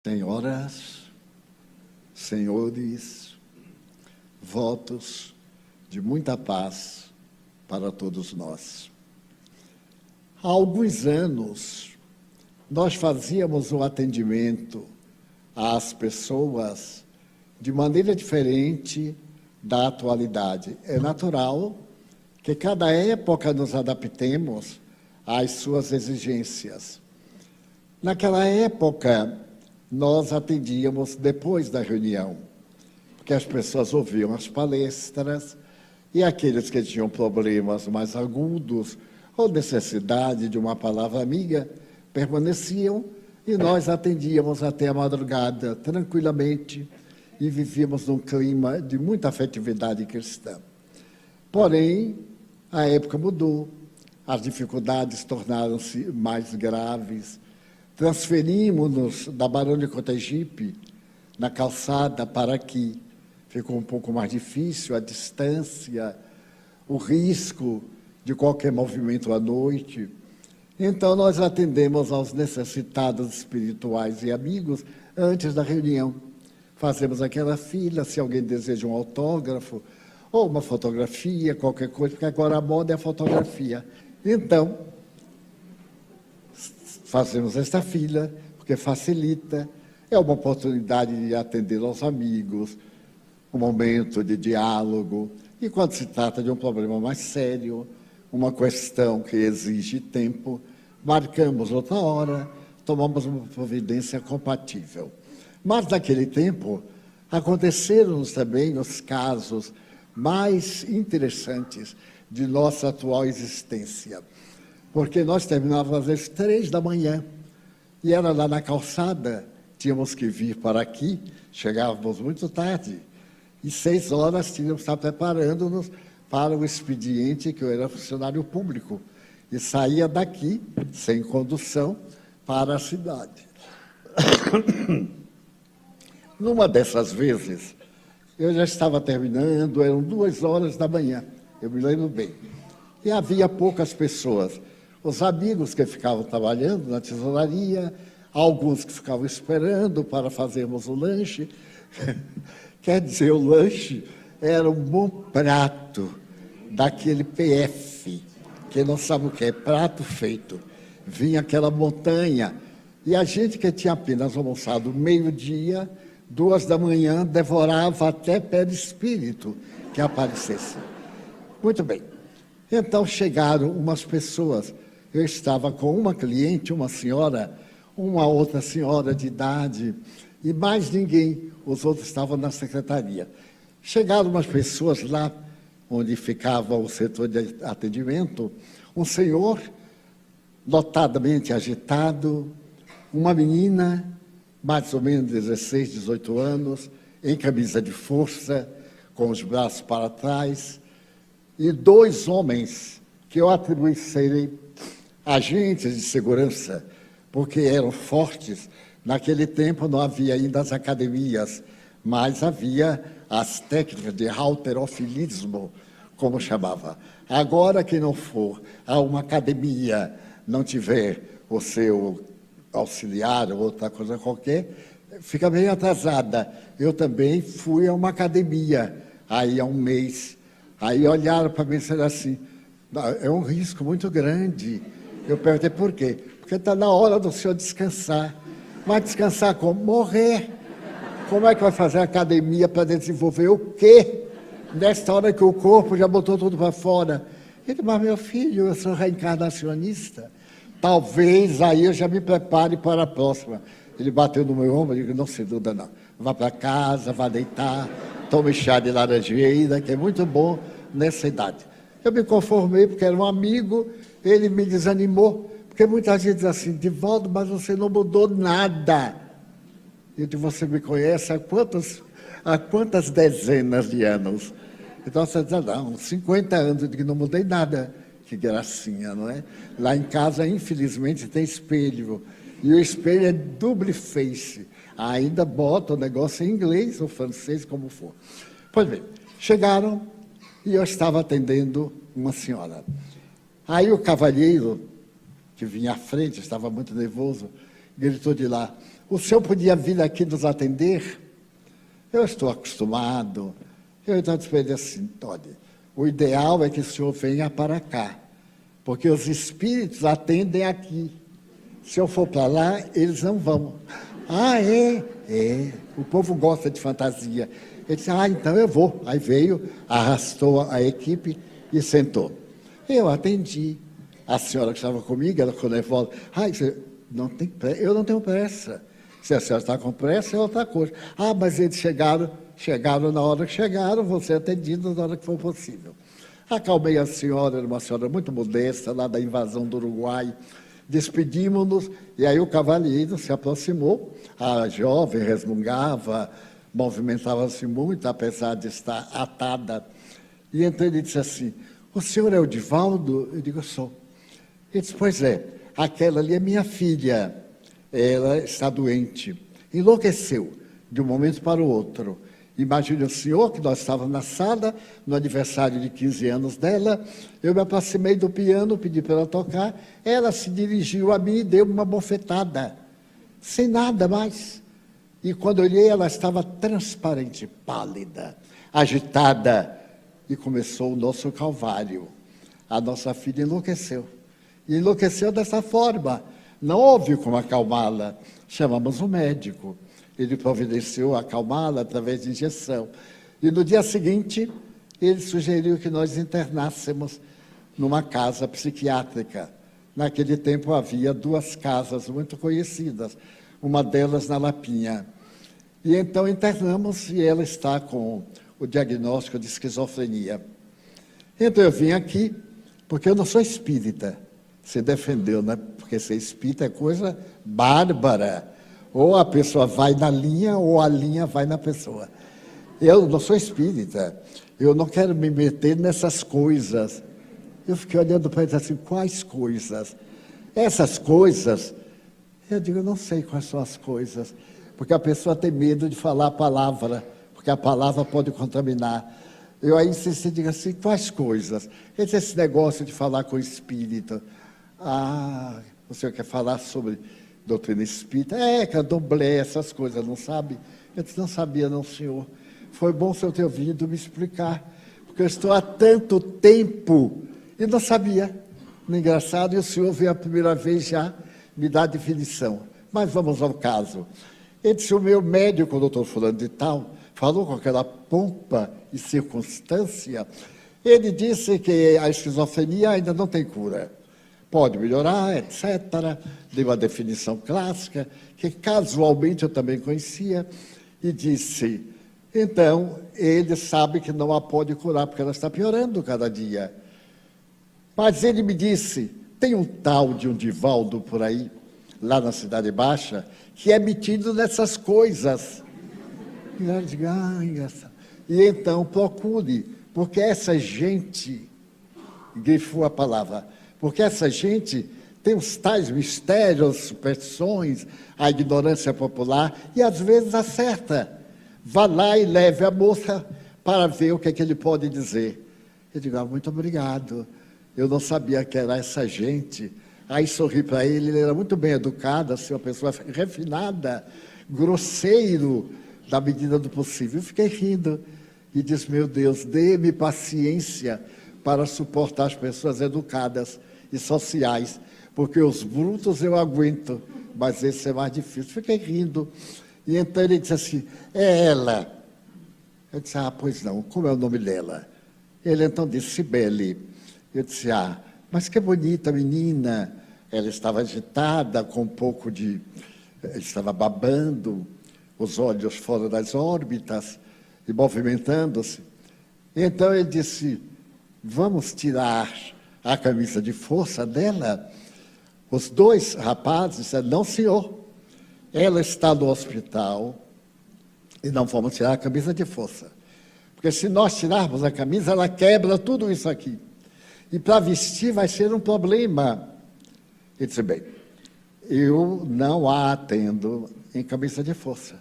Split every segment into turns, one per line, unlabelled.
Senhoras, senhores, votos de muita paz para todos nós. Há alguns anos, nós fazíamos um atendimento às pessoas de maneira diferente da atualidade. É natural que cada época nos adaptemos às suas exigências. Naquela época, nós atendíamos depois da reunião, porque as pessoas ouviam as palestras e aqueles que tinham problemas mais agudos ou necessidade de uma palavra amiga permaneciam e nós atendíamos até a madrugada, tranquilamente, e vivíamos num clima de muita afetividade cristã. Porém, a época mudou, as dificuldades tornaram-se mais graves. Transferimos-nos da Barão de Cotegipe, na calçada, para aqui. Ficou um pouco mais difícil a distância, o risco de qualquer movimento à noite. Então, nós atendemos aos necessitados espirituais e amigos antes da reunião. Fazemos aquela fila, se alguém deseja um autógrafo ou uma fotografia, qualquer coisa, porque agora a moda é a fotografia. Então, fazemos esta fila, porque facilita, é uma oportunidade de atender aos amigos, um momento de diálogo. E quando se trata de um problema mais sério, uma questão que exige tempo, marcamos outra hora, tomamos uma providência compatível. Mas, naquele tempo, aconteceram também os casos mais interessantes de nossa atual existência. Porque nós terminávamos às vezes 3 da manhã, e era lá na calçada, tínhamos que vir para aqui, chegávamos muito tarde, e 6 horas tínhamos que estar preparando-nos para o expediente, que eu era funcionário público, e saía daqui, sem condução, para a cidade. Numa dessas vezes, eu já estava terminando, eram 2 horas da manhã, eu me lembro bem, e havia poucas pessoas. Os amigos que ficavam trabalhando na tesouraria, alguns que ficavam esperando para fazermos o lanche. Quer dizer, o lanche era um bom prato daquele PF, que não sabe o que é, prato feito. Vinha aquela montanha, e a gente que tinha apenas almoçado meio-dia, 2 da manhã, devorava até perispírito que aparecesse. Muito bem. Então chegaram umas pessoas. Eu estava com uma cliente, uma senhora, uma outra senhora de idade, e mais ninguém, os outros estavam na secretaria. Chegaram umas pessoas lá, onde ficava o setor de atendimento, um senhor, notadamente agitado, uma menina, mais ou menos 16, 18 anos, em camisa de força, com os braços para trás, e 2 homens, que eu atribuí serem agentes de segurança, porque eram fortes. Naquele tempo não havia ainda as academias, mas havia as técnicas de halterofilismo, como chamava. Agora, quem não for a uma academia, não tiver o seu auxiliar ou outra coisa qualquer, fica meio atrasada. Eu também fui a uma academia, aí há um mês. Aí olharam para mim e disseram assim, é um risco muito grande. Eu perguntei por quê? Porque está na hora do senhor descansar. Mas descansar como? Morrer. Como é que vai fazer academia para desenvolver o quê? Nesta hora que o corpo já botou tudo para fora. Ele, mas meu filho, eu sou reencarnacionista. Talvez aí eu já me prepare para a próxima. Ele bateu no meu ombro e disse, não se dúvida não. Vá para casa, vá deitar, tome chá de laranjeira, que é muito bom nessa idade. Eu me conformei porque era um amigo, ele me desanimou, porque muita gente diz assim, Divaldo, mas você não mudou nada. Eu disse, você me conhece há quantas dezenas de anos? Então você diz, não, 50 anos, eu digo, não mudei nada. Que gracinha, não é? Lá em casa, infelizmente, tem espelho, e o espelho é double face. Ainda bota o negócio em inglês ou francês, como for. Pois bem, chegaram e eu estava atendendo uma senhora. Aí o cavalheiro, que vinha à frente, estava muito nervoso, gritou de lá: o senhor podia vir aqui nos atender? Eu estou acostumado. Eu então disse para ele assim: olha, o ideal é que o senhor venha para cá, porque os espíritos atendem aqui. Se eu for para lá, eles não vão. Ah, é? É. O povo gosta de fantasia. Ele disse: ah, então eu vou. Aí veio, arrastou a equipe e sentou. Eu atendi. A senhora que estava comigo, ela ficou nervosa. Ah, não tem pressa. Eu não tenho pressa. Se a senhora está com pressa, é outra coisa. Ah, mas eles chegaram na hora que chegaram, vão ser atendidos na hora que for possível. Acalmei a senhora, era uma senhora muito modesta, lá da invasão do Uruguai. Despedimos-nos, e aí o cavalheiro se aproximou. A jovem resmungava, movimentava-se muito, apesar de estar atada. E então ele disse assim: o senhor é o Divaldo? Eu digo: sou. Ele disse: pois é, aquela ali é minha filha, ela está doente, enlouqueceu de um momento para o outro. Imagine o senhor que nós estávamos na sala, no aniversário de 15 anos dela, eu me aproximei do piano, pedi para ela tocar, ela se dirigiu a mim e deu uma bofetada, sem nada mais. E quando eu olhei, ela estava transparente, pálida, agitada, e começou o nosso calvário. A nossa filha enlouqueceu. E enlouqueceu dessa forma. Não houve como acalmá-la. Chamamos um médico. Ele providenciou acalmá-la através de injeção. E no dia seguinte, ele sugeriu que nós internássemos numa casa psiquiátrica. Naquele tempo havia 2 casas muito conhecidas, uma delas na Lapinha. E então internamos e ela está com o diagnóstico de esquizofrenia. Então eu vim aqui, porque eu não sou espírita. Você defendeu, né? Porque ser espírita é coisa bárbara. Ou a pessoa vai na linha, ou a linha vai na pessoa. Eu não sou espírita. Eu não quero me meter nessas coisas. Eu fiquei olhando para ele assim: quais coisas? Essas coisas, eu digo: eu não sei quais são as coisas. Porque a pessoa tem medo de falar a palavra, porque a palavra pode contaminar. Eu aí insisti, digo assim: quais coisas? Esse negócio de falar com o espírito. Ah, o senhor quer falar sobre doutrina espírita? Candomblé, essas coisas, não sabe? Eu disse: não sabia não, senhor. Foi bom o senhor ter vindo me explicar, porque eu estou há tanto tempo e não sabia. Engraçado, e o senhor veio a primeira vez já me dar a definição. Mas vamos ao caso. Ele disse: o meu médico, o doutor fulano de tal, falou com aquela pompa e circunstância. Ele disse que a esquizofrenia ainda não tem cura. Pode melhorar, etc. Deu uma definição clássica, que casualmente eu também conhecia, e disse: então, ele sabe que não a pode curar, porque ela está piorando cada dia. Mas ele me disse: tem um tal de um Divaldo por aí, lá na Cidade Baixa, que é metido nessas coisas. E eu digo: engraçado. E então procure, porque essa gente, grifou a palavra, porque essa gente tem os tais mistérios, superstições, a ignorância popular, e às vezes acerta. Vá lá e leve a moça para ver o que é que ele pode dizer. Eu digo: muito obrigado. Eu não sabia que era essa gente. Aí sorri para ele, ele era muito bem educado, assim, uma pessoa refinada, grosseiro, na medida do possível. Eu fiquei rindo e disse: meu Deus, dê-me paciência para suportar as pessoas educadas e sociais, porque os brutos eu aguento, mas esse é mais difícil. Fiquei rindo. E então ele disse assim: é ela. Eu disse: pois não, como é o nome dela? Ele então disse: Cibele. Eu disse: mas que bonita menina. Ela estava agitada, com um pouco de... estava babando, os olhos fora das órbitas e movimentando-se. Então ele disse: vamos tirar a camisa de força dela? Os 2 rapazes disseram: não, senhor, ela está no hospital e não vamos tirar a camisa de força, porque se nós tirarmos a camisa, ela quebra tudo isso aqui, e para vestir vai ser um problema. Ele disse: bem, eu não a atendo em camisa de força,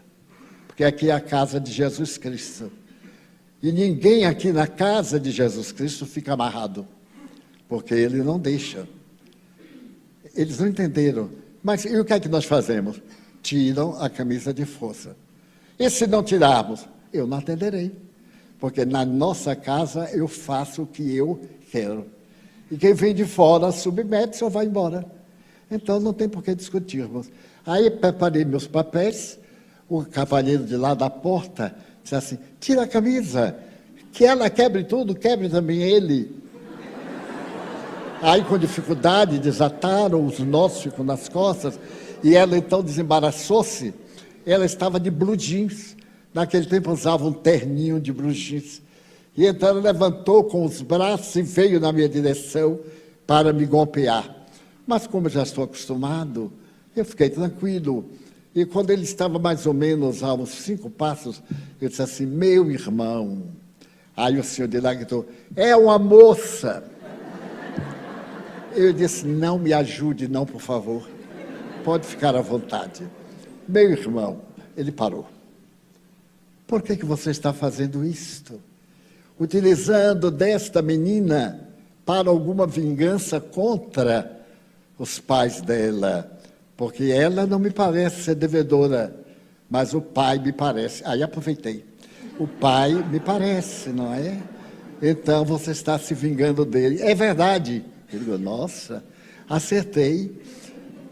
porque aqui é a casa de Jesus Cristo, e ninguém aqui na casa de Jesus Cristo fica amarrado, porque ele não deixa. Eles não entenderam Mas e o que é que nós fazemos? Tiram a camisa de força. E se não tirarmos? Eu não atenderei. Porque na nossa casa eu faço o que eu quero. E quem vem de fora submete-se ou vai embora. Então não tem por que discutirmos. Aí preparei meus papéis, o cavalheiro de lá da porta disse assim, tira a camisa, que ela quebre tudo, quebre também ele. Aí com dificuldade desataram, os nós ficam nas costas, e ela então desembaraçou-se, ela estava de blue jeans, naquele tempo usava um terninho de blue jeans, e então ela levantou com os braços e veio na minha direção para me golpear. Mas como eu já estou acostumado, eu fiquei tranquilo. E quando ele estava mais ou menos a uns 5 passos, eu disse assim, meu irmão. Aí o senhor de lá gritou, é uma moça. Eu disse, não me ajude não, por favor. Pode ficar à vontade. Meu irmão, ele parou. Por que você está fazendo isto? Utilizando desta menina para alguma vingança contra os pais dela, porque ela não me parece ser devedora, mas o pai me parece. Aí aproveitei. O pai me parece, não é? Então você está se vingando dele. É verdade. Ele falou, nossa, acertei.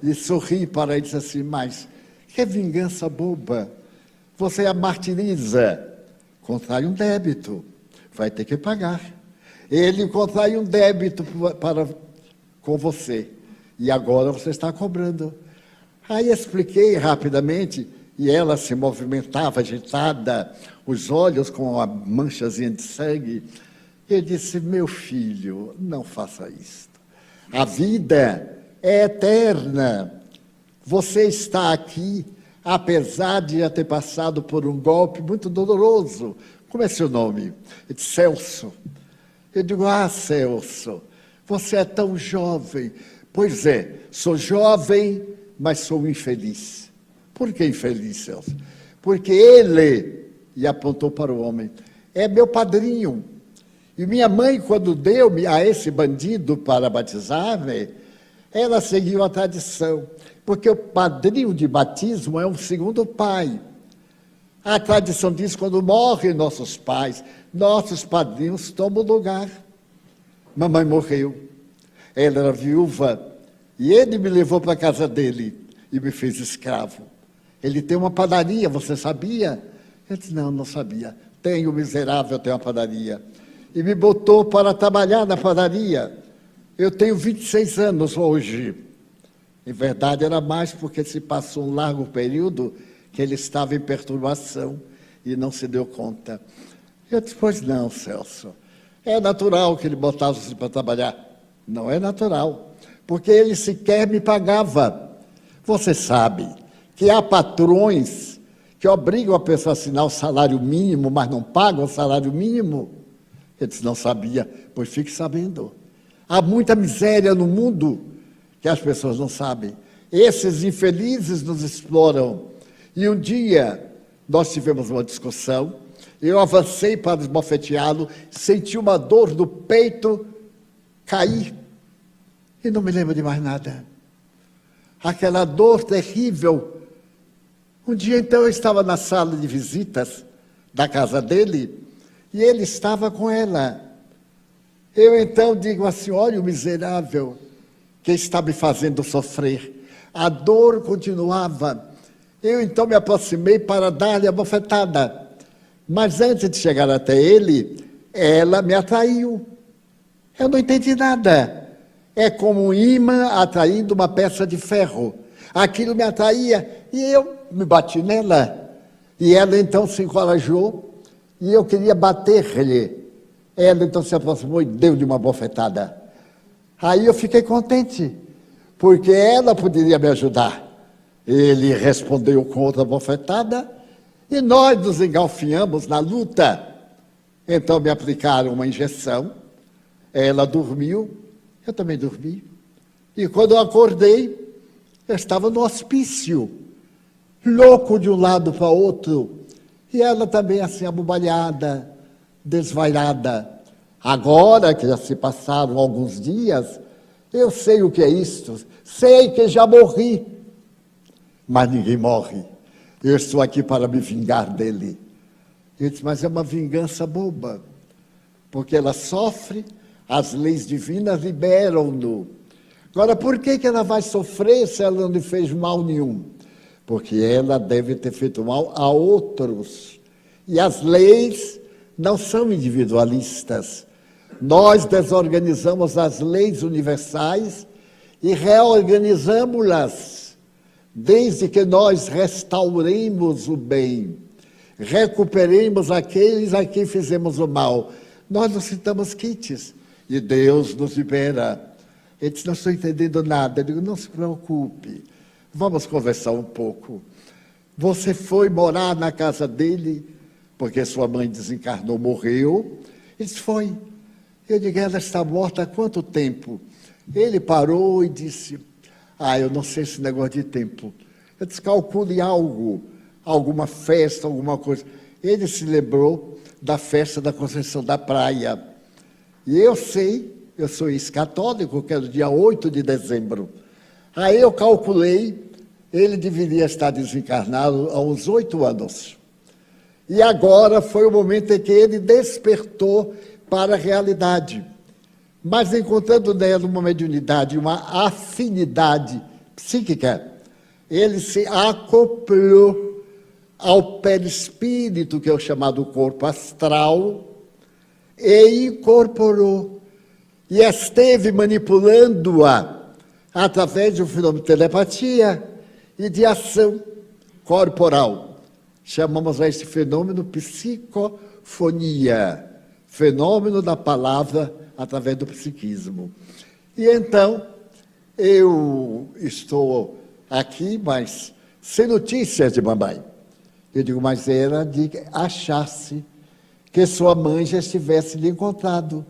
E sorri para ele e disse assim, mas que vingança boba. Você a martiriza. Contrai um débito. Vai ter que pagar. Ele contrai um débito com você. E agora você está cobrando. Aí expliquei rapidamente, e ela se movimentava agitada, os olhos com uma manchazinha de sangue. Ele disse, meu filho, não faça isto. A vida é eterna. Você está aqui, apesar de já ter passado por um golpe muito doloroso. Como é seu nome? Ele disse, Celso. Eu digo, Celso, você é tão jovem. Pois é, sou jovem, mas sou infeliz. Por que infeliz, Celso? Porque ele, e apontou para o homem, é meu padrinho. E minha mãe, quando deu-me a esse bandido para batizar-me, ela seguiu a tradição, porque o padrinho de batismo é um segundo pai. A tradição diz, quando morrem nossos pais, nossos padrinhos tomam lugar. Mamãe morreu, ela era viúva, e ele me levou para a casa dele e me fez escravo. Ele tem uma padaria, você sabia? Eu disse, não, não sabia. Tenho, miserável, tenho uma padaria. E me botou para trabalhar na padaria. Eu tenho 26 anos hoje. Em verdade, era mais porque se passou um largo período que ele estava em perturbação e não se deu conta. Eu disse, pois não, Celso. É natural que ele botasse para trabalhar. Não é natural, porque ele sequer me pagava. Você sabe que há patrões que obrigam a pessoa a assinar o salário mínimo, mas não pagam o salário mínimo? Eu disse, não sabia, pois fique sabendo. Há muita miséria no mundo que as pessoas não sabem. Esses infelizes nos exploram. E um dia nós tivemos uma discussão, eu avancei para esbofeteá-lo, senti uma dor no peito, caí e não me lembro de mais nada. Aquela dor terrível. Um dia, então, eu estava na sala de visitas da casa dele e ele estava com ela. Eu, então, digo assim, olha o miserável que está me fazendo sofrer. A dor continuava. Eu, então, me aproximei para dar-lhe a bofetada. Mas antes de chegar até ele, ela me atraiu. Eu não entendi nada. É como um imã atraindo uma peça de ferro. Aquilo me atraía e eu me bati nela. E ela então se encorajou e eu queria bater-lhe. Ela então se aproximou e deu-lhe uma bofetada. Aí eu fiquei contente, porque ela poderia me ajudar. Ele respondeu com outra bofetada e nós nos engalfinhamos na luta. Então me aplicaram uma injeção, ela dormiu, eu também dormi. E quando eu acordei, eu estava no hospício, louco de um lado para outro, e ela também assim abobalhada, desvairada. Agora que já se passaram alguns dias, eu sei o que é isto, sei que já morri, mas ninguém morre. Eu estou aqui para me vingar dele. Eu disse, mas é uma vingança boba, porque ela sofre, as leis divinas liberam-no. Agora, por que ela vai sofrer se ela não lhe fez mal nenhum? Porque ela deve ter feito mal a outros. E as leis não são individualistas. Nós desorganizamos as leis universais e reorganizamos-las, desde que nós restauremos o bem, recuperemos aqueles a quem fizemos o mal. Nós nos sintamos quites e Deus nos libera. Ele disse, não estou entendendo nada. Eu digo, não se preocupe, vamos conversar um pouco. Você foi morar na casa dele porque sua mãe desencarnou, morreu? Ele disse, foi. Eu digo, ela está morta há quanto tempo? Ele parou e disse, eu não sei esse negócio de tempo. Eu disse, calcule algo, alguma festa, alguma coisa. Ele se lembrou da festa da Conceição da Praia. E eu sei, eu sou ex-católico, que era o dia 8 de dezembro. Aí eu calculei, ele deveria estar desencarnado há uns 8 anos. E agora foi o momento em que ele despertou para a realidade. Mas encontrando nela uma mediunidade, uma afinidade psíquica, ele se acoplou ao perispírito, que é o chamado corpo astral, e incorporou. E esteve manipulando-a através de um fenômeno de telepatia e de ação corporal. Chamamos a esse fenômeno psicofonia, fenômeno da palavra através do psiquismo. E então, eu estou aqui, mas sem notícias de mamãe. Eu digo, mas era de achar-se que sua mãe já estivesse lhe encontrado,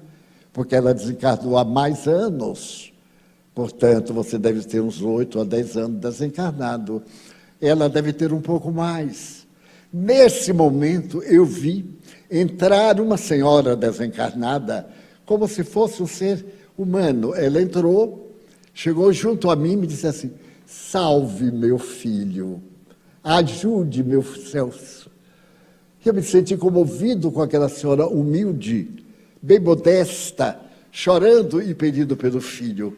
porque ela desencarnou há mais anos. Portanto, você deve ter uns 8 a 10 anos desencarnado. Ela deve ter um pouco mais. Nesse momento, eu vi entrar uma senhora desencarnada, como se fosse um ser humano. Ela entrou, chegou junto a mim e me disse assim, salve meu filho, ajude meu Celso. Eu me senti comovido com aquela senhora humilde, bem modesta, chorando e pedindo pelo filho.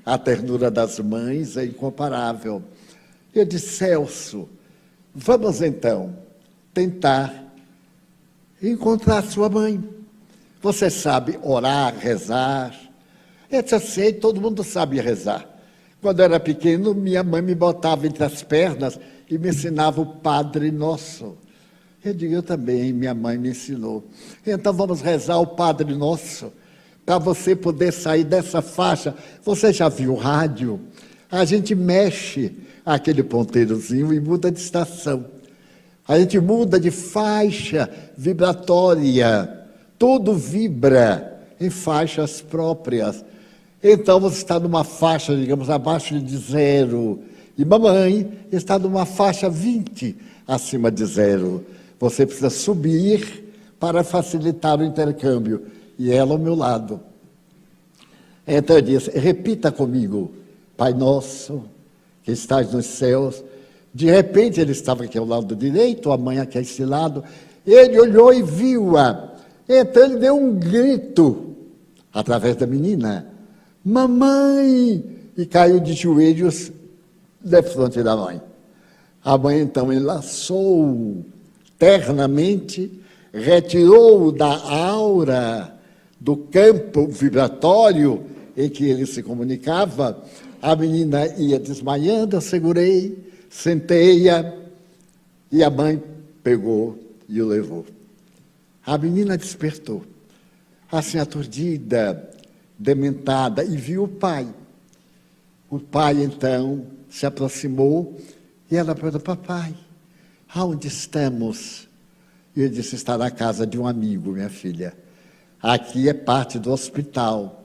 A ternura das mães é incomparável. Eu disse, Celso, vamos então tentar encontrar sua mãe. Você sabe orar, rezar? Eu disse, sei, todo mundo sabe rezar. Quando eu era pequeno, minha mãe me botava entre as pernas e me ensinava o Padre Nosso. Eu digo, eu também, minha mãe me ensinou. Então vamos rezar o Padre Nosso, para você poder sair dessa faixa. Você já viu o rádio? A gente mexe aquele ponteirozinho e muda de estação. A gente muda de faixa vibratória. Tudo vibra em faixas próprias. Então você está numa faixa, digamos, abaixo de 0. E mamãe está numa faixa 20 acima de 0. Você precisa subir para facilitar o intercâmbio. E ela ao meu lado. Então eu disse, repita comigo, Pai Nosso, que estás nos céus. De repente ele estava aqui ao lado direito, a mãe aqui a esse lado. Ele olhou e viu-a. Então ele deu um grito, através da menina, mamãe! E caiu de joelhos de frente da mãe. A mãe então enlaçou ternamente, retirou da aura, do campo vibratório em que ele se comunicava. A menina ia desmaiando, eu segurei, sentei-a e a mãe pegou e o levou. A menina despertou, assim aturdida, dementada, e viu o pai. O pai, então, se aproximou e ela perguntou, papai, aonde estamos? E ele disse, está na casa de um amigo, minha filha. Aqui é parte do hospital.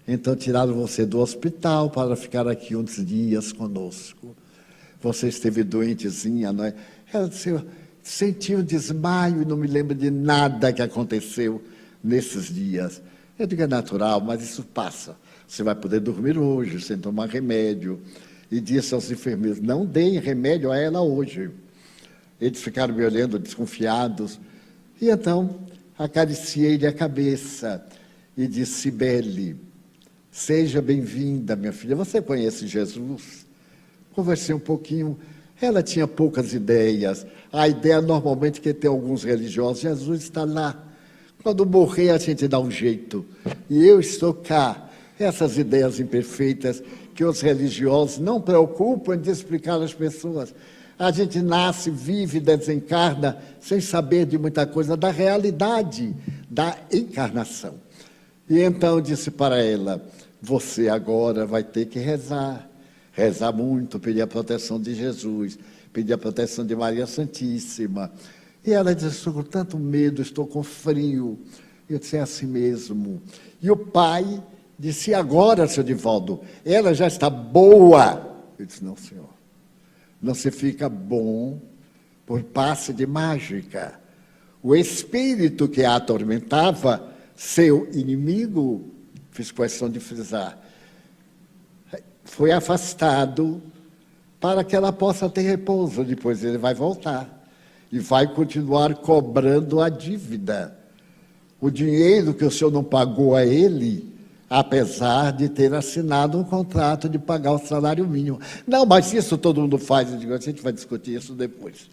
Então tiraram você do hospital para ficar aqui uns dias conosco. Você esteve doentezinha, não é? Ela disse, eu senti um desmaio e não me lembro de nada que aconteceu nesses dias. Eu digo, é natural, mas isso passa. Você vai poder dormir hoje, sem tomar remédio. e disse aos enfermeiros: não deem remédio a ela hoje. Eles ficaram me olhando desconfiados. E então acariciei-lhe a cabeça e disse: Cibele, seja bem-vinda, minha filha. Você conhece Jesus? Conversei um pouquinho. Ela tinha poucas ideias. A ideia normalmente que tem alguns religiosos: Jesus está lá. Quando morrer, a gente dá um jeito. E eu estou cá. Essas ideias imperfeitas que os religiosos não preocupam de explicar às pessoas. A gente nasce, vive, desencarna, sem saber de muita coisa da realidade da encarnação. E então disse para ela: você agora vai ter que rezar. Rezar muito, pedir a proteção de Jesus, pedir a proteção de Maria Santíssima. E ela disse: estou com tanto medo, estou com frio. Eu disse: é assim mesmo. E o pai disse: e agora, seu Divaldo, ela já está boa. Eu disse: não, senhor. Não se fica bom por passe de mágica. O espírito que a atormentava, seu inimigo, fiz questão de frisar, foi afastado para que ela possa ter repouso. Depois ele vai voltar e vai continuar cobrando a dívida. O dinheiro que o senhor não pagou a ele, apesar de ter assinado um contrato de pagar o salário mínimo. Não, mas isso todo mundo faz. Eu digo: a gente vai discutir isso depois.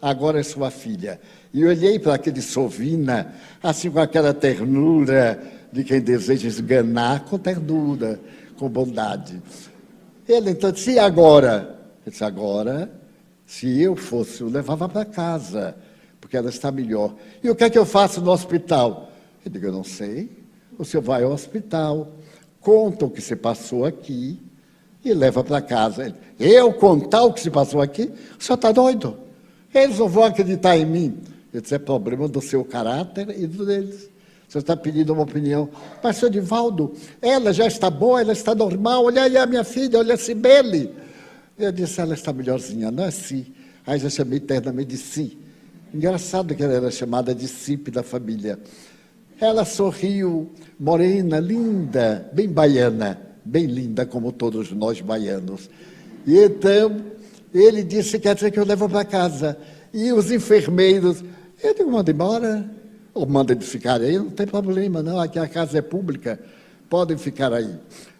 Agora é sua filha. E eu olhei para aquele Sovina, assim, com aquela ternura de quem deseja esganar, com ternura, com bondade. Ele então disse: e agora? Eu disse: agora, se eu fosse, eu levava para casa, porque ela está melhor. E o que é que eu faço no hospital? Eu digo: eu não sei. O senhor vai ao hospital, conta o que se passou aqui e leva para casa. Eu contar o que se passou aqui? O senhor está doido? Eles não vão acreditar em mim. Eu disse: é problema do seu caráter e do deles. O senhor está pedindo uma opinião. Mas, senhor Divaldo, ela já está boa, ela está normal. Olha aí a minha filha, olha a Cibele. Eu disse: ela está melhorzinha, não é Si. Aí já chamei internamente de Si. Engraçado que ela era chamada de Cipe da família. Ela sorriu, morena, linda, bem baiana, bem linda como todos nós baianos. E então ele disse: quer dizer que eu levo para casa. E os enfermeiros, eu digo: manda embora, ou manda eles ficarem aí, não tem problema não, aqui a casa é pública, podem ficar aí.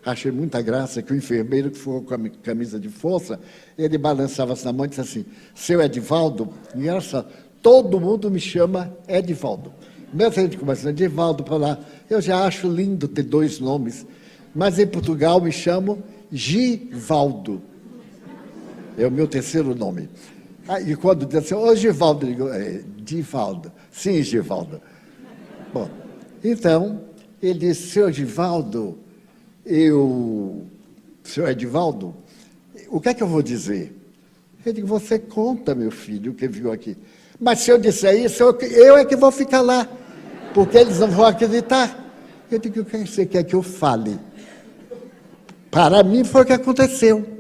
Achei muita graça que o enfermeiro, que ficou com a camisa de força, ele balançava-se na mão e disse assim: seu Edivaldo, engraçado, todo mundo me chama Edivaldo. Mesmo a gente começando Edivaldo para lá, eu já acho lindo ter dois nomes, mas em Portugal me chamo Givaldo. É o meu terceiro nome. E quando diz assim: ô Givaldo, eu digo: Divaldo. Sim, Givaldo. Bom, então, ele disse: senhor Givaldo, senhor Edivaldo, o que é que eu vou dizer? Eu digo: você conta, meu filho, o que viu aqui. Mas se eu disser isso, eu é que vou ficar lá, porque eles não vão acreditar. Eu digo: o que você quer que eu fale? Para mim foi o que aconteceu.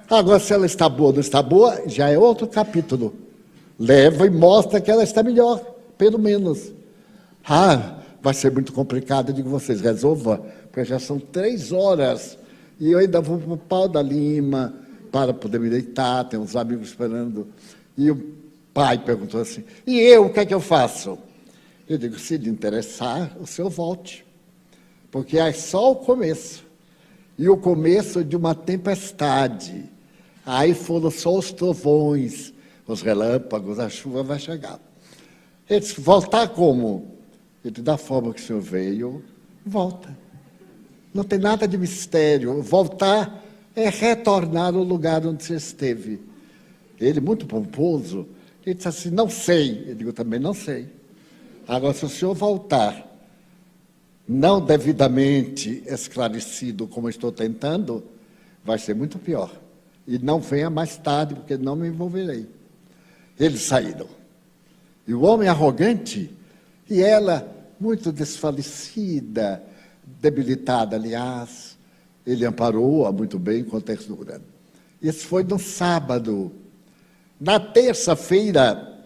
Agora, se ela está boa ou não está boa, já é outro capítulo. Leva e mostra que ela está melhor, pelo menos. Vai ser muito complicado. Eu digo: vocês resolvam, porque já são 3 horas e eu ainda vou para o Pau da Lima para poder me deitar, tem uns amigos esperando. E o pai perguntou assim: e eu, o que é que eu faço? Eu digo: se lhe interessar, o senhor volte, porque é só o começo. E o começo de uma tempestade. Aí foram só os trovões, os relâmpagos, a chuva vai chegar. Ele disse: voltar como? Ele disse: da forma que o senhor veio, volta. Não tem nada de mistério. Voltar é retornar ao lugar onde você esteve. Ele, muito pomposo, ele disse assim: não sei. Eu digo: também não sei. Agora, se o senhor voltar, não devidamente esclarecido como estou tentando, vai ser muito pior. E não venha mais tarde, porque não me envolverei. Eles saíram. E o homem arrogante, e ela muito desfalecida, debilitada, aliás, ele amparou-a muito bem com ternura. Isso foi no sábado. Na terça-feira,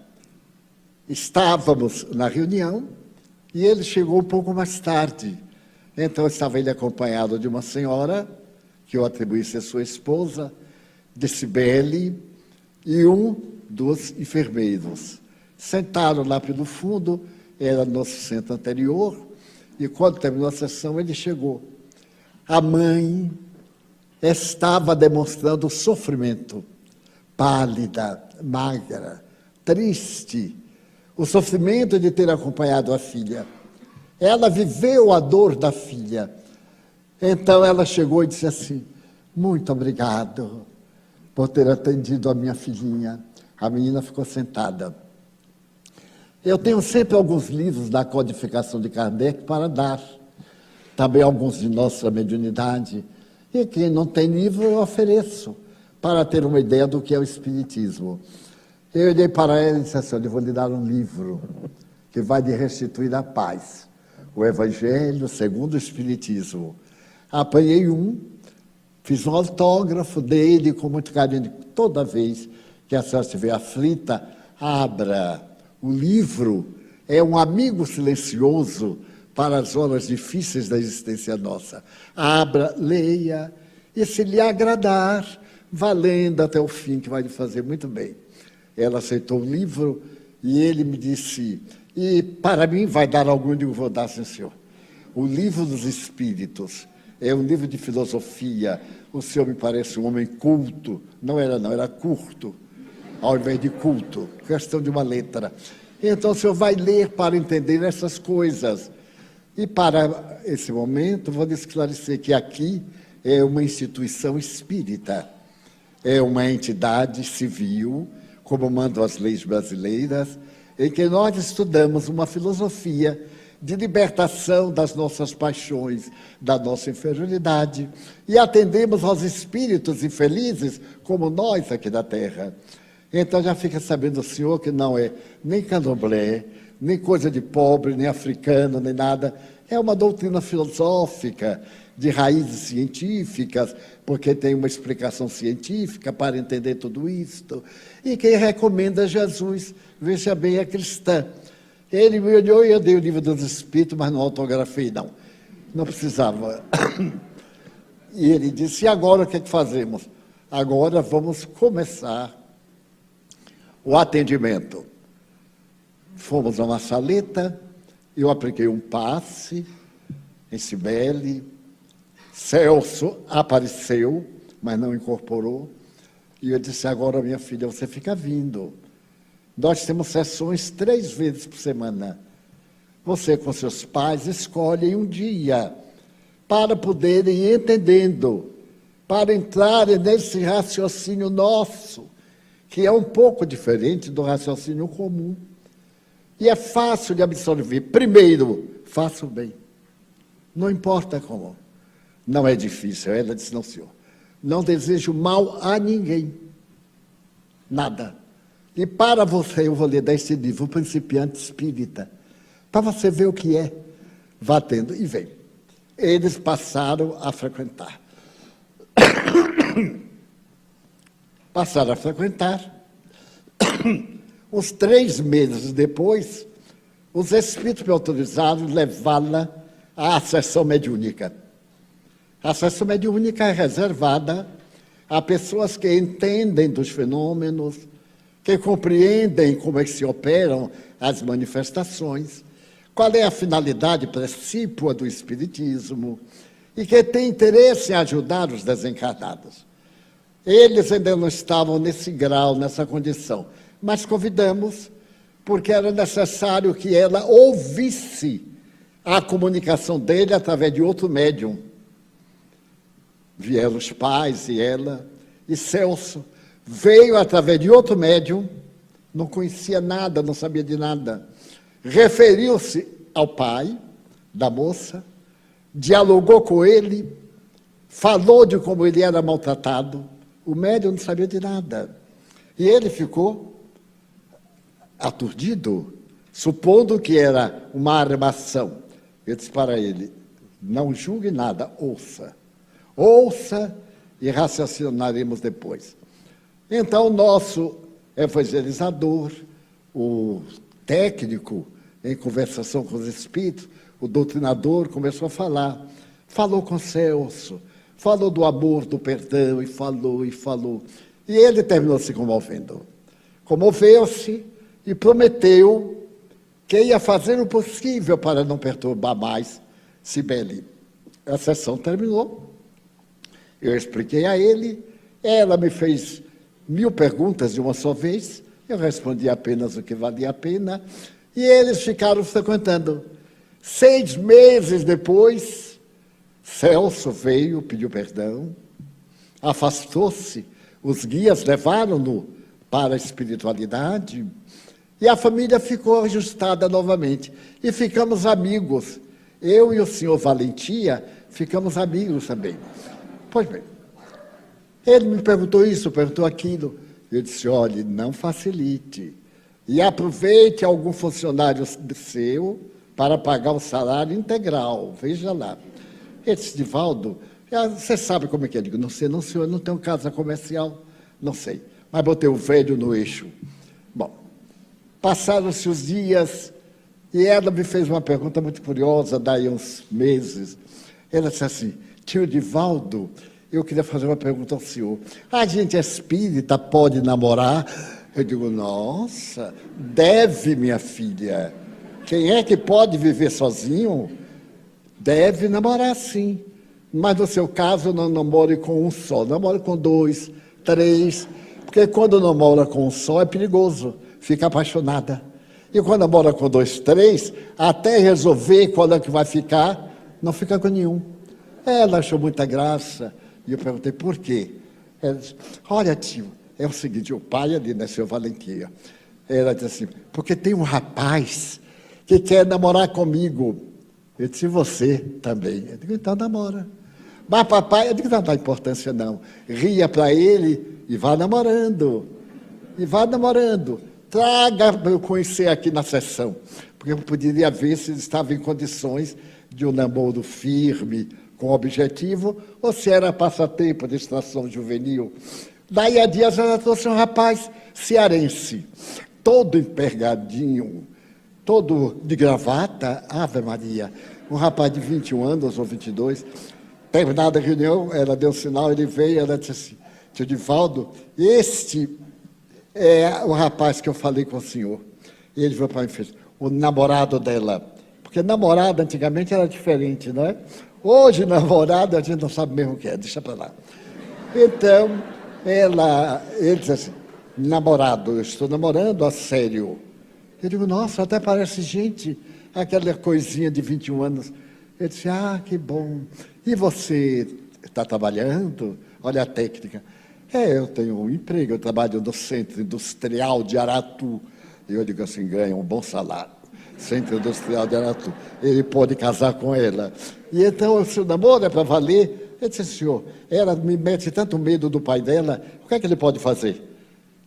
estávamos na reunião, e ele chegou um pouco mais tarde. Então, estava ele acompanhado de uma senhora, que eu atribuí ser sua esposa, de Cibele e um dos enfermeiros. Sentaram lá pelo fundo, era nosso centro anterior, e quando terminou a sessão, ele chegou. A mãe estava demonstrando sofrimento, pálida, magra, triste, o sofrimento de ter acompanhado a filha. Ela viveu a dor da filha. Então ela chegou e disse assim: muito obrigado por ter atendido a minha filhinha. A menina ficou sentada. Eu tenho sempre alguns livros da codificação de Kardec para dar. Também alguns de nossa mediunidade. E quem não tem livro, eu ofereço, para ter uma ideia do que é o Espiritismo. Eu olhei para ela e disse assim: eu vou lhe dar um livro que vai lhe restituir a paz. O Evangelho segundo o Espiritismo. Apanhei um, fiz um autógrafo dele com muito carinho. Toda vez que a senhora estiver aflita, abra. O livro é um amigo silencioso para as horas difíceis da existência nossa. Abra, leia, e se lhe agradar, vá lendo até o fim, que vai lhe fazer muito bem. Ela aceitou o livro e ele me disse: e para mim vai dar algum? Eu digo: vou dar, sim, senhor. O Livro dos Espíritos é um livro de filosofia. O senhor me parece um homem culto. Não, era curto, ao invés de culto, questão de uma letra. Então o senhor vai ler para entender essas coisas. E para esse momento, vou lhe esclarecer que aqui é uma instituição espírita, é uma entidade civil, como mandam as leis brasileiras, em que nós estudamos uma filosofia de libertação das nossas paixões, da nossa inferioridade, e atendemos aos espíritos infelizes como nós aqui da Terra. Então já fica sabendo o senhor que não é nem candomblé, nem coisa de pobre, nem africano, nem nada. É uma doutrina filosófica, de raízes científicas, porque tem uma explicação científica para entender tudo isto. E quem recomenda Jesus, veja bem, é cristã. Ele me olhou e eu dei o Livro dos Espíritos, mas não autografei, não. Não precisava. E ele disse: e agora o que é que fazemos? Agora vamos começar o atendimento. Fomos a uma saleta, eu apliquei um passe em Cibele, Celso apareceu, mas não incorporou, e eu disse: agora, minha filha, você fica vindo. Nós temos sessões 3 vezes por semana. Você com seus pais escolhem um dia para poderem ir entendendo, para entrarem nesse raciocínio nosso, que é um pouco diferente do raciocínio comum. E é fácil de absorver. Primeiro, faça o bem. Não importa como. Não é difícil. Ela disse: não, senhor. Não desejo mal a ninguém. Nada. E para você, eu vou ler deste livro, O Principiante Espírita, para você ver o que é. Vá tendo. E vem. Eles passaram a frequentar. Passaram a frequentar. Uns 3 meses depois, os espíritos me autorizaram levá-la à sessão mediúnica. A sessão mediúnica é reservada a pessoas que entendem dos fenômenos, que compreendem como é que se operam as manifestações, qual é a finalidade precípua do Espiritismo, e que têm interesse em ajudar os desencarnados. Eles ainda não estavam nesse grau, nessa condição, mas convidamos, porque era necessário que ela ouvisse a comunicação dele através de outro médium. Vieram os pais e ela, e Celso veio através de outro médium, não conhecia nada, não sabia de nada. Referiu-se ao pai da moça, dialogou com ele, falou de como ele era maltratado. O médium não sabia de nada. E ele ficou aturdido, supondo que era uma armação. Eu disse para ele: não julgue nada, ouça. Ouça e raciocinaremos depois. Então, o nosso evangelizador, o técnico em conversação com os espíritos, o doutrinador, começou a falar. Falou com Celso, falou do amor, do perdão, e falou, e falou. E ele terminou se comovendo. Comoveu-se e prometeu que ia fazer o possível para não perturbar mais Cibele. A sessão terminou, eu expliquei a ele, ela me fez 1000 perguntas de uma só vez, eu respondi apenas o que valia a pena, e eles ficaram frequentando. 6 meses depois, Celso veio, pediu perdão, afastou-se, os guias levaram-no para a espiritualidade, e a família ficou ajustada novamente, e ficamos amigos. Eu e o senhor Valentia ficamos amigos também. Pois bem, ele me perguntou isso, perguntou aquilo. Eu disse, olhe, não facilite. E aproveite algum funcionário seu para pagar o salário integral. Veja lá. Ele disse, Divaldo, você sabe como é que é? Eu digo, não sei, não, senhor, não tenho casa comercial. Não sei, mas botei o velho no eixo. Bom, passaram-se os dias e ela me fez uma pergunta muito curiosa, daí uns meses. Ela disse assim, tio Divaldo, eu queria fazer uma pergunta ao senhor. A gente espírita pode namorar? Eu digo, nossa, deve, minha filha. Quem é que pode viver sozinho? Deve namorar, sim. Mas no seu caso, não namore com um só, namore com 2, 3, porque quando namora com um só é perigoso, fica apaixonada. E quando namora com 2, 3, até resolver quando é que vai ficar, não fica com nenhum. Ela achou muita graça. E eu perguntei, por quê? Ela disse, olha, tio, é o seguinte, o pai ali, né, seu Valentia. Ela disse assim, porque tem um rapaz que quer namorar comigo. Eu disse, você também. Eu digo, então namora. Mas papai, eu digo, não dá importância não. Ria para ele e vá namorando. E vá namorando. Traga para eu conhecer aqui na sessão, porque eu poderia ver se ele estava em condições de um namoro firme, com objetivo, ou se era passatempo, distração juvenil. Daí a dias ela trouxe um rapaz cearense, todo empergadinho, todo de gravata, Ave Maria, um rapaz de 21 anos ou 22. Terminada a reunião, ela deu sinal, ele veio, ela disse assim, tio Divaldo, este é o rapaz que eu falei com o senhor. E ele falou para mim, fez, o namorado dela. Porque namorado antigamente era diferente, não é? Hoje, namorado, a gente não sabe mesmo o que é, deixa para lá. Então, ele disse assim, namorado, eu estou namorando a sério. Eu digo, nossa, até parece gente, aquela coisinha de 21 anos. Ele disse, que bom. E você está trabalhando? Olha a técnica. Eu tenho um emprego, eu trabalho no Centro Industrial de Aratu. Eu digo assim, ganha um bom salário. Centro Industrial de Aratu. Ele pode casar com ela. E então, o seu namoro é para valer? Eu disse, senhor, ela me mete tanto medo do pai dela, o que é que ele pode fazer?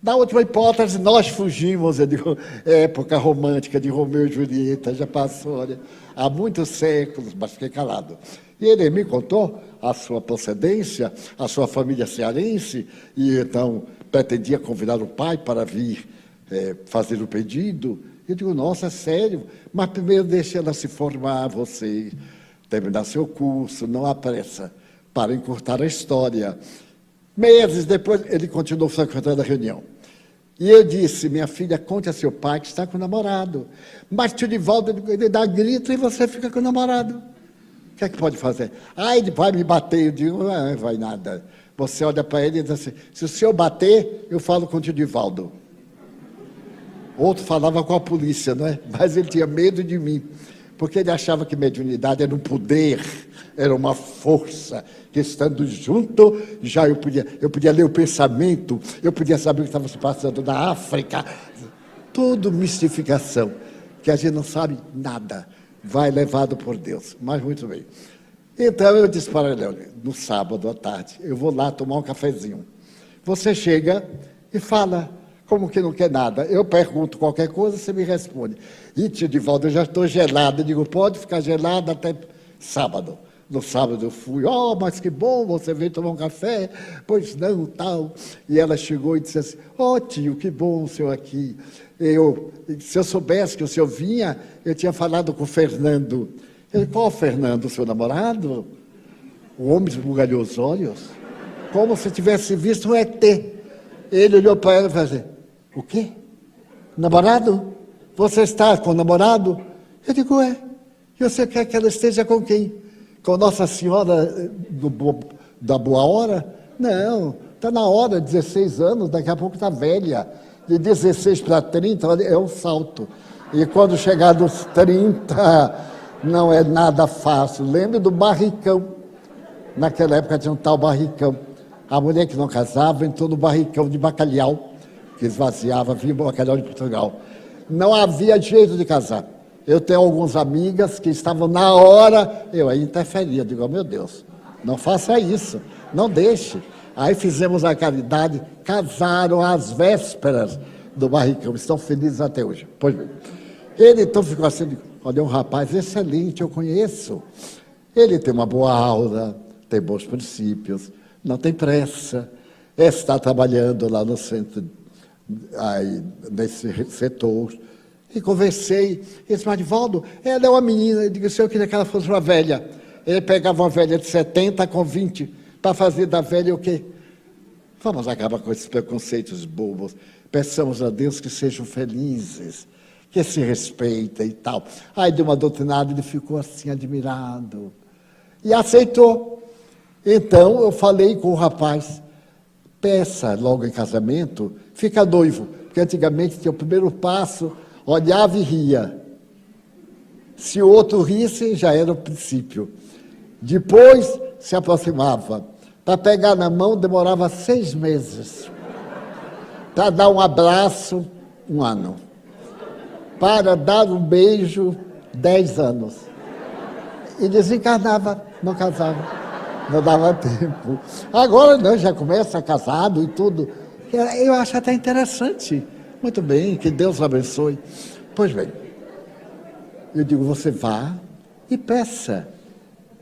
Na última hipótese, nós fugimos, eu digo, época romântica de Romeu e Julieta, já passou, olha, há muitos séculos, mas fiquei calado. E ele me contou a sua procedência, a sua família cearense, e então pretendia convidar o pai para vir fazer o pedido. Eu digo, nossa, é sério? Mas primeiro deixe ela se formar, você terminar seu curso, não há pressa, para encurtar a história. Meses depois, ele continuou frequentando a reunião. E eu disse, minha filha, conte a seu pai que está com o namorado. Mas tio Divaldo, ele dá grito e você fica com o namorado. O que é que pode fazer? Ele vai me bater. Eu digo, não vai nada. Você olha para ele e diz assim, se o senhor bater, eu falo com o tio Divaldo. Outro falava com a polícia, não é? Mas ele tinha medo de mim, porque ele achava que mediunidade era um poder, era uma força, que estando junto, já eu podia ler o pensamento, eu podia saber o que estava se passando na África. Tudo mistificação, que a gente não sabe nada, vai levado por Deus. Mas muito bem. Então eu disse para ele, olha, no sábado à tarde, eu vou lá tomar um cafezinho. Você chega e fala, como que não quer nada. Eu pergunto qualquer coisa, você me responde. E tio Divaldo, eu já estou gelado. Eu digo, pode ficar gelado até sábado. No sábado eu fui, mas que bom, você veio tomar um café? Pois não, tal. E ela chegou e disse assim, tio, que bom o senhor aqui. Se eu soubesse que o senhor vinha, eu tinha falado com o Fernando. Ele, qual Fernando, o seu namorado? O homem esbugalhou os olhos, como se tivesse visto um ET. Ele olhou para ela e falou assim, o quê? Namorado? Você está com namorado? Eu digo, é. E você quer que ela esteja com quem? Com Nossa Senhora da Boa Hora? Não, está na hora, 16 anos, daqui a pouco está velha. De 16 para 30 é um salto. E quando chegar dos 30, não é nada fácil. Lembre do barricão. Naquela época tinha um tal barricão. A mulher que não casava entrou no barricão de bacalhau, que esvaziava, vinha o bacalhau de Portugal. Não havia jeito de casar. Eu tenho algumas amigas que estavam na hora, eu aí interferia, digo, oh, meu Deus, não faça isso, não deixe. Aí fizemos a caridade, casaram às vésperas do barricão, estão felizes até hoje. Pois bem, ele então ficou assim, olha, um rapaz excelente, eu conheço. Ele tem uma boa aura, tem bons princípios, não tem pressa, está trabalhando lá no centro, aí, nesse setor. E conversei, ele disse, mas Divaldo, ela é uma menina, eu disse, eu queria que ela fosse uma velha. Ele pegava uma velha de 70 com 20, para fazer da velha o quê? Vamos acabar com esses preconceitos bobos, peçamos a Deus que sejam felizes, que se respeitem e tal. Aí deu uma doutrinada, ele ficou assim, admirado, e aceitou. Então, eu falei com o rapaz, peça logo em casamento, fica noivo, porque antigamente tinha o primeiro passo, olhava e ria. Se o outro risse, já era o princípio. Depois, se aproximava. Para pegar na mão, demorava 6 meses. Para dar um abraço, 1 ano. Para dar um beijo, 10 anos. E desencarnava, não casava. Não dava tempo. Agora não, já começa casado e tudo. Eu acho até interessante. Muito bem, que Deus abençoe. Pois bem, eu digo, você vá e peça.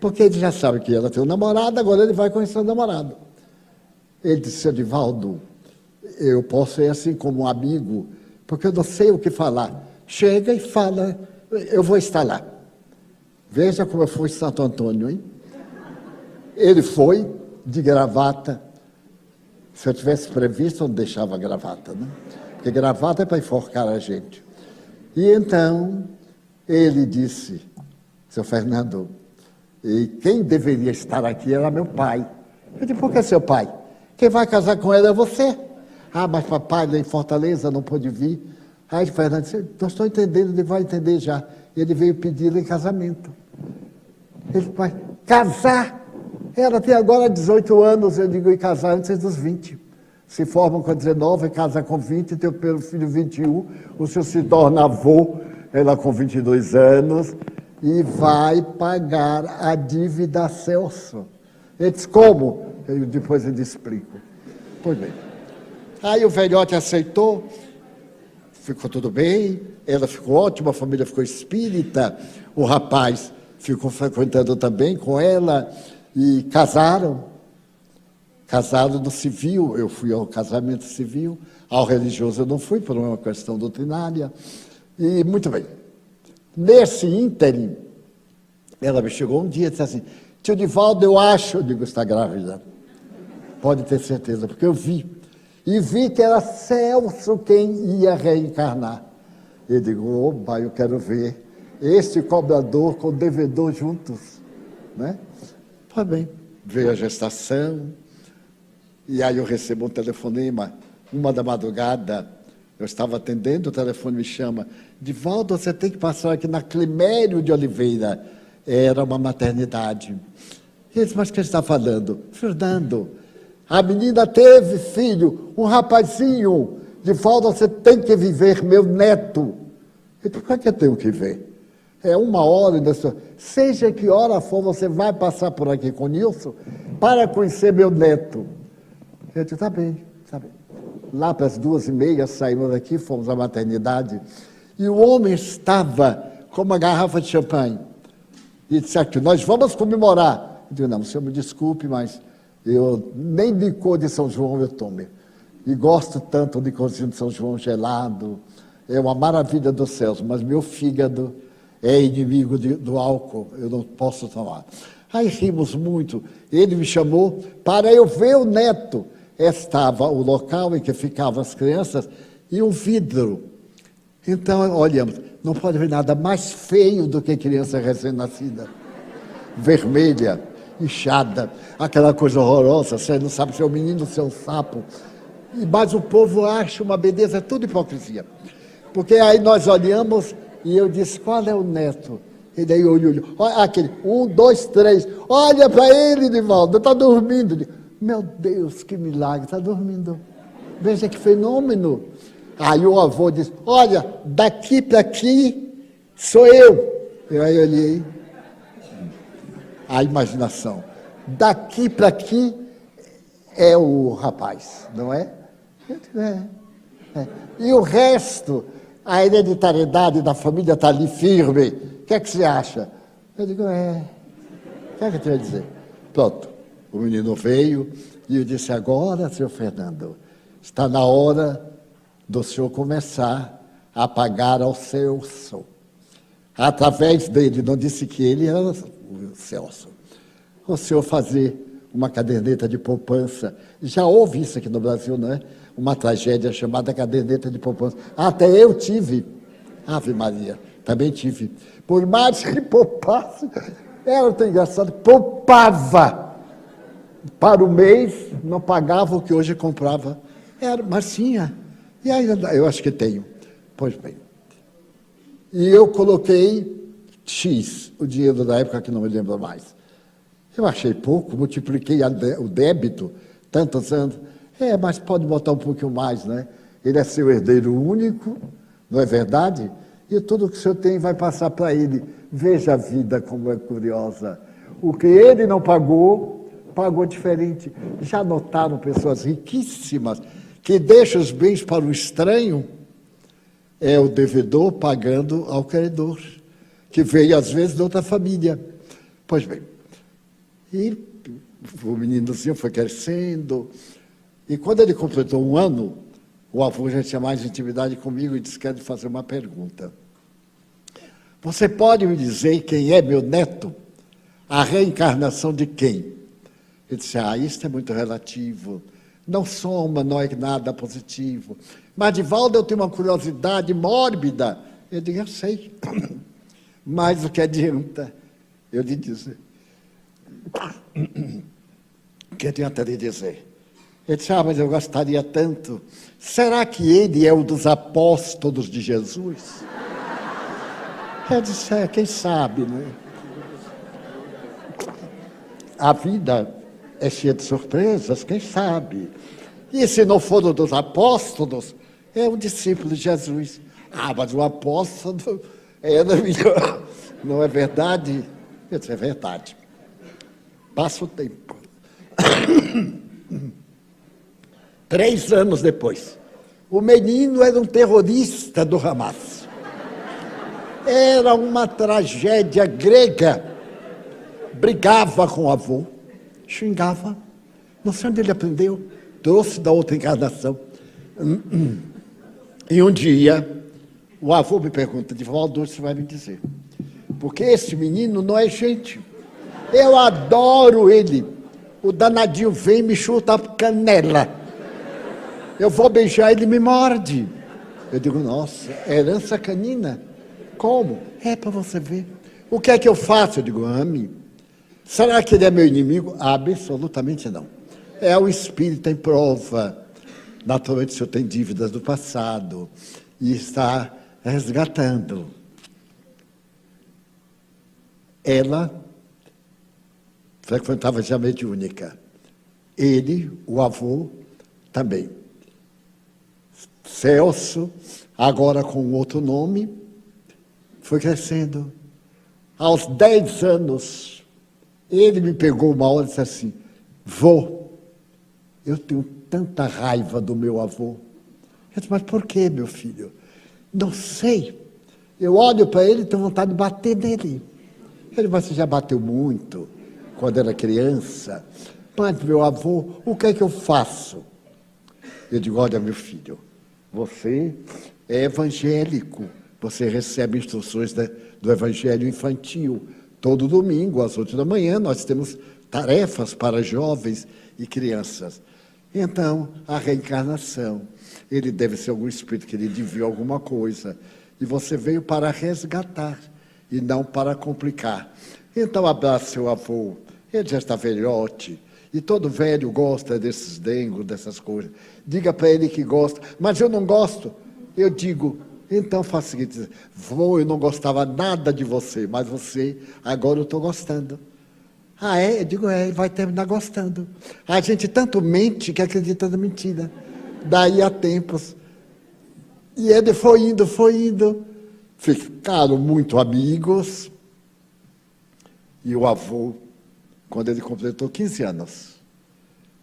Porque ele já sabe que ela tem um namorado, agora ele vai conhecer o namorado. Ele disse, Divaldo, eu posso ir assim como um amigo, porque eu não sei o que falar. Chega e fala, eu vou estar lá. Veja como eu fui em Santo Antônio, hein? Ele foi de gravata. Se eu tivesse previsto, eu não deixava gravata, né? Porque gravata é para enforcar a gente. E então, ele disse, seu Fernando, e quem deveria estar aqui era meu pai. Eu disse, por que seu pai? Quem vai casar com ela é você. Ah, mas papai lá em Fortaleza não pôde vir. Aí o Fernando disse, não estou entendendo, ele vai entender já. Ele veio pedi-la em casamento. Ele vai casar. Ela tem agora 18 anos, eu digo, e casar antes dos 20. Se formam com 19, casa com 20, tem o primeiro filho 21, o senhor se torna avô, ela com 22 anos, e vai pagar a dívida a Celso. Ele disse, como? Depois eu lhe explico. Pois bem. Aí o velhote aceitou, ficou tudo bem, ela ficou ótima, a família ficou espírita, o rapaz ficou frequentando também com ela, e casaram no civil, eu fui ao casamento civil, ao religioso eu não fui, por uma questão doutrinária, e muito bem. Nesse ínterim, ela me chegou um dia e disse assim, tio Divaldo, eu acho, eu digo, está grávida, pode ter certeza, porque eu vi, e vi que era Celso quem ia reencarnar. Eu digo, opa, eu quero ver este cobrador com o devedor juntos, né? Pois bem, veio a gestação, e aí eu recebo um telefonema, 1 da madrugada, eu estava atendendo, o telefone me chama, Divaldo, você tem que passar aqui na Climério de Oliveira, era uma maternidade. Ele disse, mas o que você está falando? Fernando, a menina teve filho, um rapazinho, Divaldo, você tem que viver, meu neto. Eu disse, por que eu tenho que ver? É 1 hora, seja que hora for, você vai passar por aqui com o Nilson para conhecer meu neto. Eu disse, tá bem, tá bem. Lá para as 2h30 saímos daqui, fomos à maternidade, e o homem estava com uma garrafa de champanhe. E disse aqui, nós vamos comemorar. Eu disse, não, o senhor me desculpe, mas eu nem licor de São João eu tomo. E gosto tanto de licorzinho de São João gelado, é uma maravilha dos céus, mas meu fígado é inimigo do álcool, eu não posso tomar. Aí rimos muito. Ele me chamou para eu ver o neto. Estava o local em que ficavam as crianças e um vidro. Então, olhamos, não pode ver nada mais feio do que criança recém-nascida. Vermelha, inchada, aquela coisa horrorosa, você não sabe se é um menino ou se é um sapo. Mas o povo acha uma beleza, tudo hipocrisia. Porque aí nós olhamos e eu disse, qual é o neto? Ele aí olhou, olha aquele, 1, 2, 3, olha para ele, Nivaldo, está dormindo. Meu Deus, que milagre, está dormindo. Veja que fenômeno. Aí o avô disse, olha, daqui para aqui sou eu. Eu aí olhei, a imaginação. Daqui para aqui é o rapaz, não é? É. E o resto, a hereditariedade da família está ali firme. O que é que você acha? Eu digo, o que é que eu tenho a dizer? Pronto, o menino veio e eu disse, agora, senhor Fernando, está na hora do senhor começar a pagar ao Celso. Através dele, não disse que ele era o Celso. O senhor fazer uma caderneta de poupança. Já houve isso aqui no Brasil, não é? Uma tragédia chamada caderneta de poupança. Até eu tive. Ave Maria, também tive. Por mais que poupasse, era tão engraçado, poupava para o mês, não pagava o que hoje comprava. Mas tinha. E ainda, eu acho que tenho. Pois bem. E eu coloquei X, o dinheiro da época que não me lembro mais. Eu achei pouco, multipliquei o débito, tantos anos. Mas pode botar um pouquinho mais, né? Ele é seu herdeiro único, não é verdade? E tudo que o senhor tem vai passar para ele. Veja a vida como é curiosa. O que ele não pagou, pagou diferente. Já notaram pessoas riquíssimas que deixam os bens para o estranho? É o devedor pagando ao credor, que veio às vezes de outra família. Pois bem, e o meninozinho foi crescendo, e quando ele completou 1 ano, o avô já tinha mais intimidade comigo e disse que quer fazer uma pergunta. Você pode me dizer quem é meu neto? A reencarnação de quem? Ele disse, isso é muito relativo. Não soma, não é nada positivo. Mas, Divaldo, eu tenho uma curiosidade mórbida. Eu digo, eu sei. Mas o que adianta eu lhe dizer? O que adianta lhe dizer? Ele disse, mas eu gostaria tanto. Será que ele é um dos apóstolos de Jesus? Eu disse, quem sabe, né? A vida é cheia de surpresas, quem sabe? E se não for um dos apóstolos, é um discípulo de Jesus. Mas o apóstolo era melhor. Não é verdade? Eu disse, é verdade. Passa o tempo. 3 anos depois, o menino era um terrorista do Hamas. Era uma tragédia grega. Brigava com o avô, xingava. Não sei onde ele aprendeu, trouxe da outra encarnação. E um dia, o avô me pergunta, Divaldo, você vai me dizer, porque esse menino não é gente. Eu adoro ele. O danadinho vem e me chuta a canela. Eu vou beijar, ele me morde. Eu digo, nossa, herança canina? Como? Para você ver. O que é que eu faço? Eu digo, ame. Será que ele é meu inimigo? Absolutamente não. É o espírito em prova. Naturalmente, o senhor tem dívidas do passado e está resgatando. Ela frequentava já mediúnica. Ele, o avô, também. Celso, agora com outro nome, foi crescendo. Aos 10 anos, ele me pegou uma hora e disse assim, vô, eu tenho tanta raiva do meu avô. Eu disse, mas por que, meu filho? Não sei. Eu olho para ele e tenho vontade de bater nele. Ele, mas você já bateu muito quando era criança. Mas, meu avô, o que é que eu faço? Eu digo, olha, meu filho, você é evangélico, você recebe instruções do evangelho infantil. todo domingo, às 8 da manhã, nós temos tarefas para jovens e crianças. Então, a reencarnação, ele deve ser algum espírito que lhe devia alguma coisa, e você veio para resgatar, e não para complicar. Então, abraça seu avô, ele já está velhote, e todo velho gosta desses dengos, dessas coisas. Diga para ele que gosta, mas eu não gosto. Eu digo, então faça o seguinte, vô, eu não gostava nada de você, mas você, agora eu estou gostando. Ah, é? Eu digo, é, vai terminar gostando. A gente tanto mente que acredita na mentira. Daí a tempos. E ele foi indo. Ficaram muito amigos. E o avô, quando ele completou 15 anos,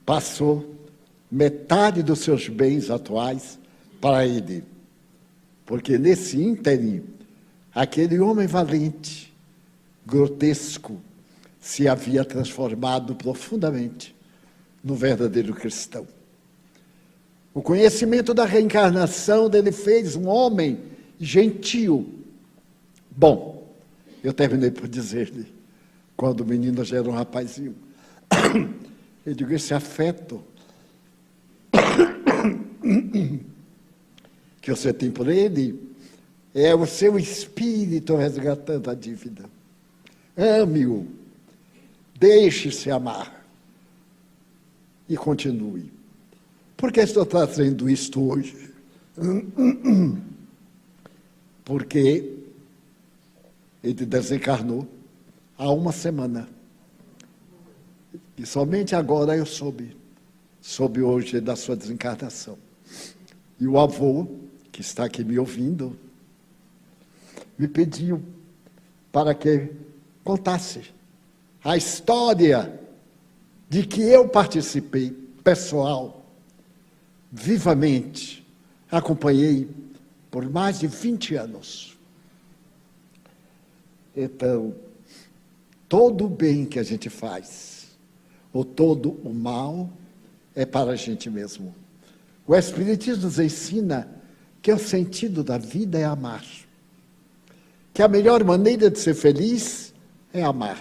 passou metade dos seus bens atuais para ele. Porque nesse ínterim, aquele homem valente, grotesco, se havia transformado profundamente no verdadeiro cristão. O conhecimento da reencarnação dele fez um homem gentil. Bom, eu terminei por dizer-lhe, quando o menino já era um rapazinho, eu digo, esse afeto que você tem por ele é o seu espírito resgatando a dívida. Ame-o, deixe-se amar e continue. Por que estou trazendo isto hoje? Porque ele desencarnou há uma semana. E somente agora eu soube hoje da sua desencarnação. E o avô, que está aqui me ouvindo, me pediu para que contasse a história de que eu participei, pessoal, vivamente, acompanhei por mais de 20 anos. Então, todo o bem que a gente faz, ou todo o mal, é para a gente mesmo. O Espiritismo nos ensina que o sentido da vida é amar. Que a melhor maneira de ser feliz é amar.